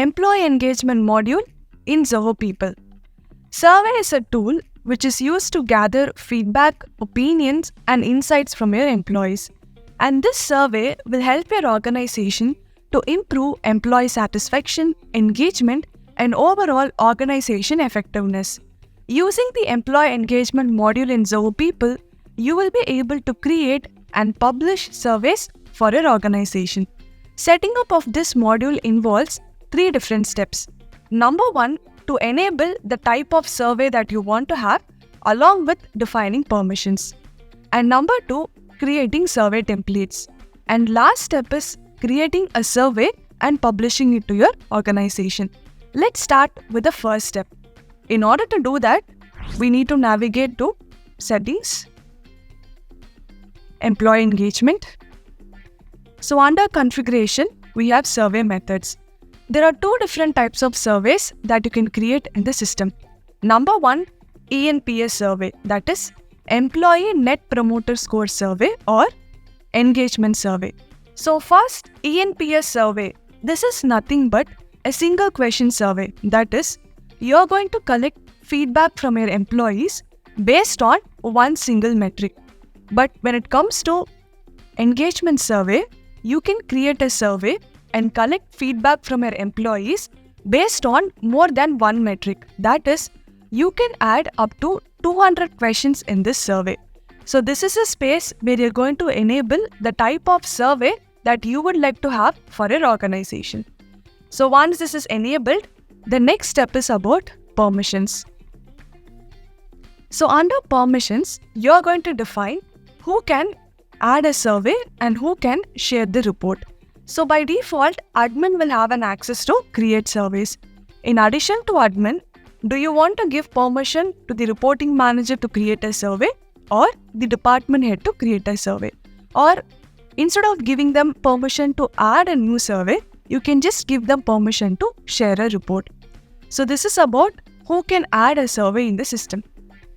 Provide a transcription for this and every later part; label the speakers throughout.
Speaker 1: Employee Engagement Module in Zoho People. Survey is a tool which is used to gather feedback, opinions, and insights from your employees. And this survey will help your organization to improve employee satisfaction, engagement, and overall organization effectiveness. Using the Employee Engagement Module in Zoho People, you will be able to create and publish surveys for your organization. Setting up of this module involves 3 different steps. Number 1, to enable the type of survey that you want to have along with defining permissions. And number 2, creating survey templates. And last step is creating a survey and publishing it to your organization. Let's start with the first step. In order to do that, we need to navigate to Settings, Employee Engagement. So under Configuration, we have Survey Methods. There are 2 different types of surveys that you can create in the system. Number 1, ENPS survey, that is Employee Net Promoter Score survey or Engagement survey. So first, ENPS survey. This is nothing but a single question survey. That is, you're going to collect feedback from your employees based on one single metric. But when it comes to engagement survey, you can create a survey and collect feedback from your employees based on more than one metric. That is, you can add up to 200 questions in this survey. So this is a space where you're going to enable the type of survey that you would like to have for your organization. So once this is enabled, the next step is about permissions. So under permissions, you're going to define who can add a survey and who can share the report. So by default, admin will have an access to create surveys. In addition to admin, do you want to give permission to the reporting manager to create a survey or the department head to create a survey? Or instead of giving them permission to add a new survey, you can just give them permission to share a report. So this is about who can add a survey in the system.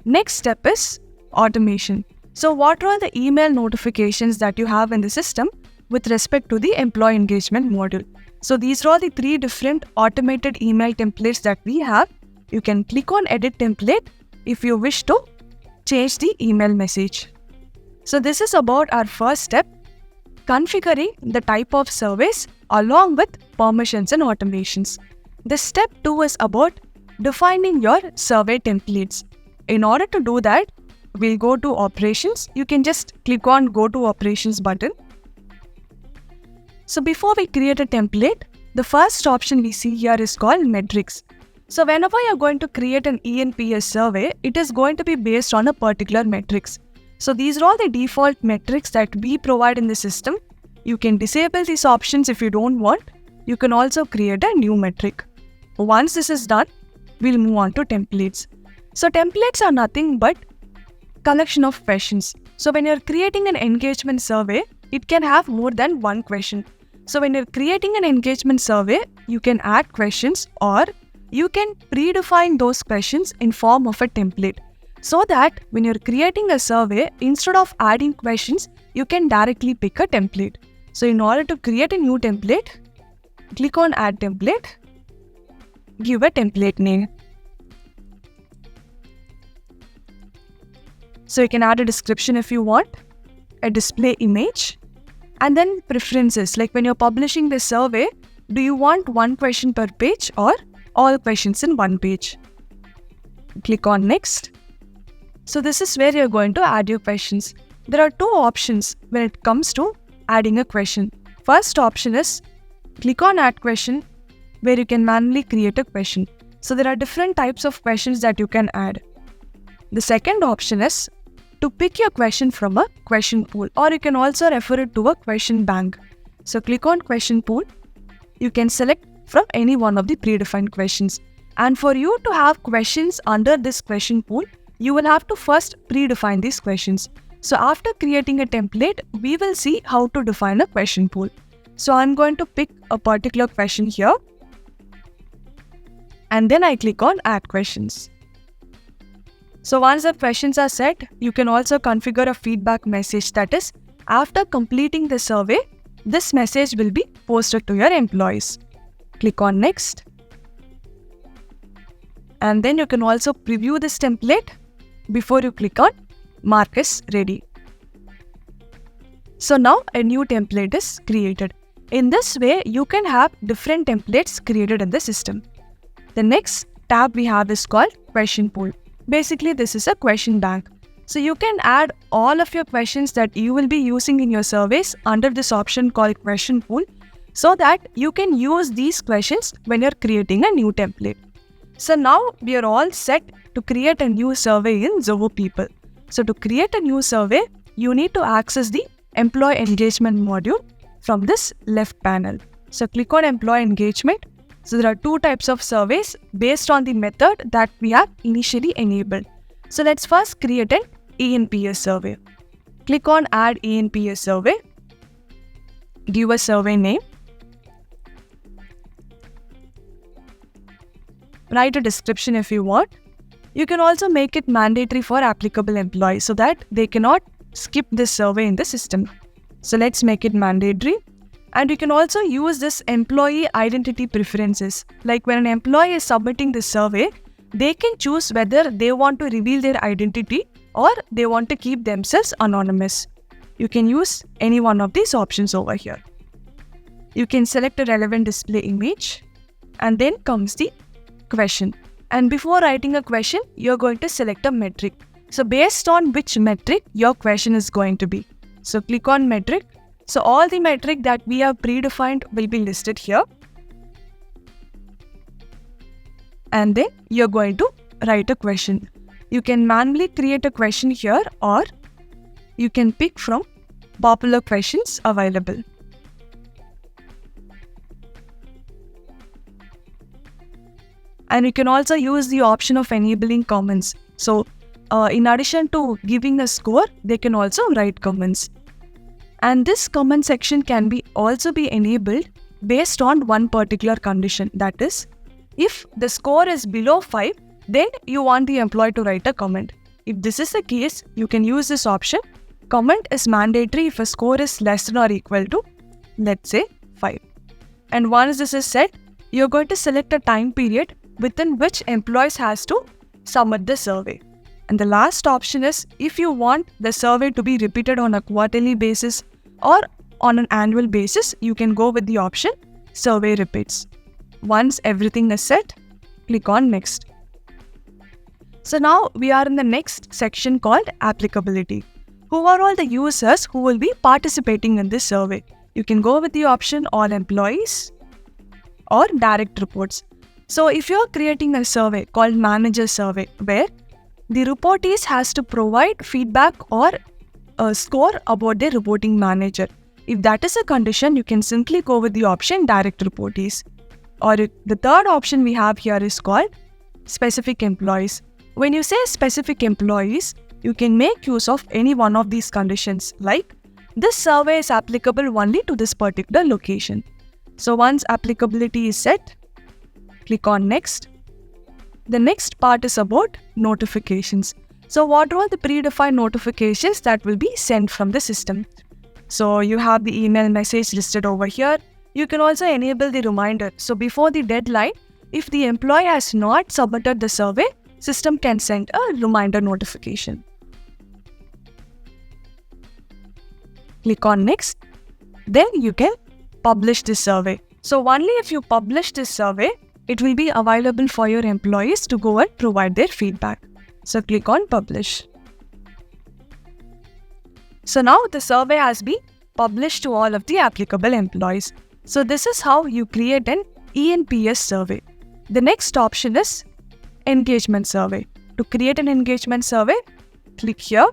Speaker 1: Next step is automation. So what are the email notifications that you have in the system with respect to the employee engagement module? So these are all the 3 different automated email templates that we have. You can click on edit template if you wish to change the email message. So this is about our first step, configuring the type of surveys along with permissions and automations. The step 2 is about defining your survey templates. In order to do that, we'll go to operations. You can just click on go to operations button. So before we create a template, the first option we see here is called metrics. So whenever you're going to create an ENPS survey, it is going to be based on a particular metrics. So these are all the default metrics that we provide in the system. You can disable these options if you don't want. You can also create a new metric. Once this is done, we'll move on to templates. So templates are nothing but collection of questions. So when you're creating an engagement survey, it can have more than one question. So when you're creating an engagement survey, you can add questions or you can predefine those questions in form of a template. So that when you're creating a survey, instead of adding questions, you can directly pick a template. So in order to create a new template, click on add template, give a template name. So you can add a description if you want, a display image, and then preferences. Like when you're publishing the survey, do you want one question per page or all questions in one page? Click on next. So this is where you're going to add your questions. There are 2 options when it comes to adding a question. First option is click on add question, where you can manually create a question. So there are different types of questions that you can add. The second option is to pick your question from a question pool, or you can also refer it to a question bank. So click on question pool. You can select from any one of the predefined questions. And for you to have questions under this question pool, you will have to first predefine these questions. So after creating a template, we will see how to define a question pool. So I'm going to pick a particular question here. And then I click on add questions. So once the questions are set, you can also configure a feedback message. That is, after completing the survey, this message will be posted to your employees. Click on next. And then you can also preview this template before you click on mark as ready. So now a new template is created. In this way, you can have different templates created in the system. The next tab we have is called question pool. Basically, this is a question bank. So you can add all of your questions that you will be using in your surveys under this option called question pool, so that you can use these questions when you're creating a new template. So now we are all set to create a new survey in Zoho People. So to create a new survey, you need to access the Employee Engagement module from this left panel. So click on Employee Engagement. So there are two types of surveys based on the method that we have initially enabled. So let's first create an ENPS survey. Click on Add ENPS survey. Give a survey name. Write a description if you want. You can also make it mandatory for applicable employees so that they cannot skip this survey in the system. So let's make it mandatory. And you can also use this employee identity preferences. Like when an employee is submitting this survey, they can choose whether they want to reveal their identity or they want to keep themselves anonymous. You can use any one of these options over here. You can select a relevant display image, and then comes the question. And before writing a question, you're going to select a metric. So based on which metric your question is going to be. So click on metric. So all the metric that we have predefined will be listed here. And then you're going to write a question. You can manually create a question here, or you can pick from popular questions available. And you can also use the option of enabling comments. So in addition to giving a score, they can also write comments. And this comment section can also be enabled based on one particular condition. That is, if the score is below 5, then you want the employee to write a comment. If this is the case, you can use this option. Comment is mandatory if a score is less than or equal to, let's say, 5. And once this is set, you're going to select a time period within which employees has to submit the survey. And the last option is, if you want the survey to be repeated on a quarterly basis or on an annual basis, you can go with the option survey repeats. Once everything is set, click on next. So now we are in the next section called applicability. Who are all the users who will be participating in this survey? You can go with the option all employees or direct reports. So if you're creating a survey called manager survey, where the reportees has to provide feedback or a score about their reporting manager. If that is a condition, you can simply go with the option direct reportees. Or the third option we have here is called specific employees. When you say specific employees, you can make use of any one of these conditions, like this survey is applicable only to this particular location. So once applicability is set, click on next. The next part is about notifications. So what are all the predefined notifications that will be sent from the system? So you have the email message listed over here. You can also enable the reminder. So before the deadline, if the employee has not submitted the survey, system can send a reminder notification. Click on next. Then you can publish this survey. So only if you publish this survey, it will be available for your employees to go and provide their feedback. So click on publish. So now the survey has been published to all of the applicable employees. So this is how you create an ENPS survey. The next option is engagement survey. To create an engagement survey, click here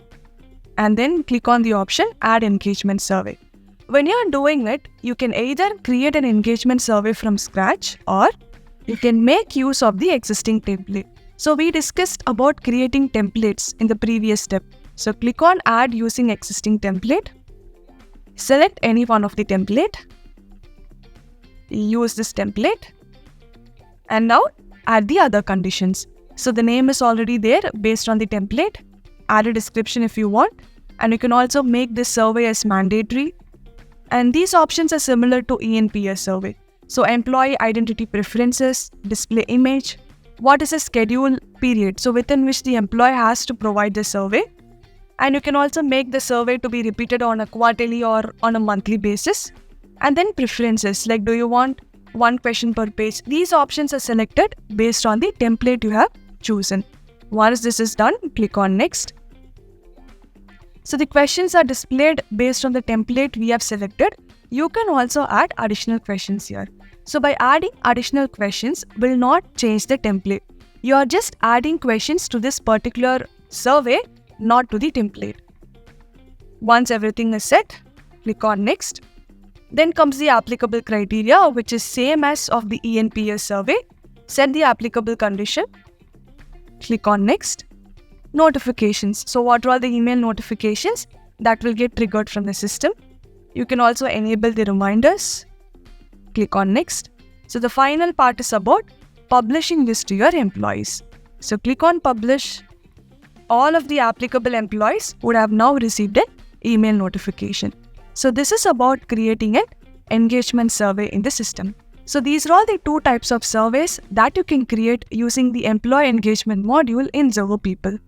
Speaker 1: and then click on the option add engagement survey. When you're doing it, you can either create an engagement survey from scratch or you can make use of the existing template. So we discussed about creating templates in the previous step. So click on add using existing template. Select any one of the template. Use this template. And now add the other conditions. So the name is already there based on the template. Add a description if you want. And you can also make this survey as mandatory. And these options are similar to ENPS survey. So employee identity preferences, display image, what is a schedule period, so within which the employee has to provide the survey. And you can also make the survey to be repeated on a quarterly or on a monthly basis. And then preferences, like do you want one question per page? These options are selected based on the template you have chosen. Once this is done, click on next. So the questions are displayed based on the template we have selected. You can also add additional questions here. So by adding additional questions will not change the template. You are just adding questions to this particular survey, not to the template. Once everything is set, click on next. Then comes the applicable criteria, which is same as of the ENPS survey. Set the applicable condition. Click on next. Notifications. So what are the email notifications that will get triggered from the system? You can also enable the reminders. Click on next. So the final part is about publishing this to your employees. So click on publish. All of the applicable employees would have now received an email notification. So this is about creating an engagement survey in the system. So these are all the two types of surveys that you can create using the employee engagement module in Zoho People.